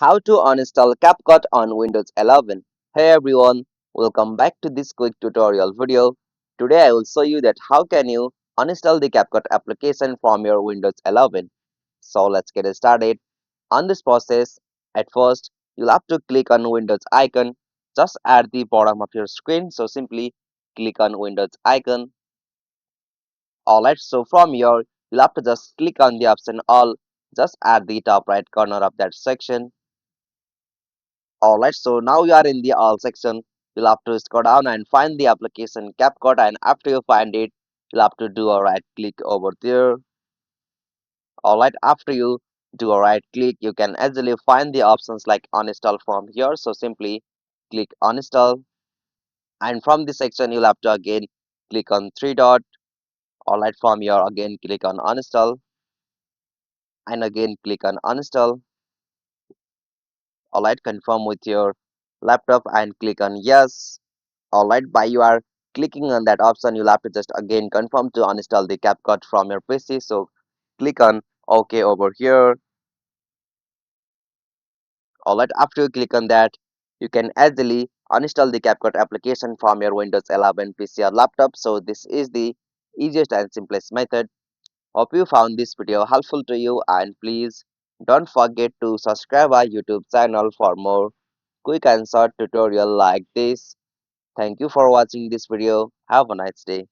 How to uninstall CapCut on Windows 11. Hey everyone, welcome back to this quick tutorial video. Today I will show you that how can you uninstall the CapCut application from your Windows 11. So let's get started. On this process, at first you'll have to click on Windows icon just at the bottom of your screen. So simply click on Windows icon. Alright, so from here you'll have to just click on the option all just at the top right corner of that section. Alright, so now you are in the all section. You'll have to scroll down and find the application CapCut, and after you find it, you'll have to do a right click over there. Alright, after you do a right click, you can easily find the options like uninstall from here. So simply click uninstall, and from this section you'll have to again click on three dot. Alright, from here again click on uninstall and again click on uninstall. Alright, confirm with your laptop and click on yes. Alright, by you are clicking on that option, you'll have to just again confirm to uninstall the CapCut from your PC. So click on OK over here. Alright, after you click on that, you can easily uninstall the CapCut application from your Windows 11 PC or laptop. So this is the easiest and simplest method. Hope you found this video helpful to you, and please don't forget to subscribe our YouTube channel for more quick and short tutorial like this. Thank you for watching this video. Have a nice day.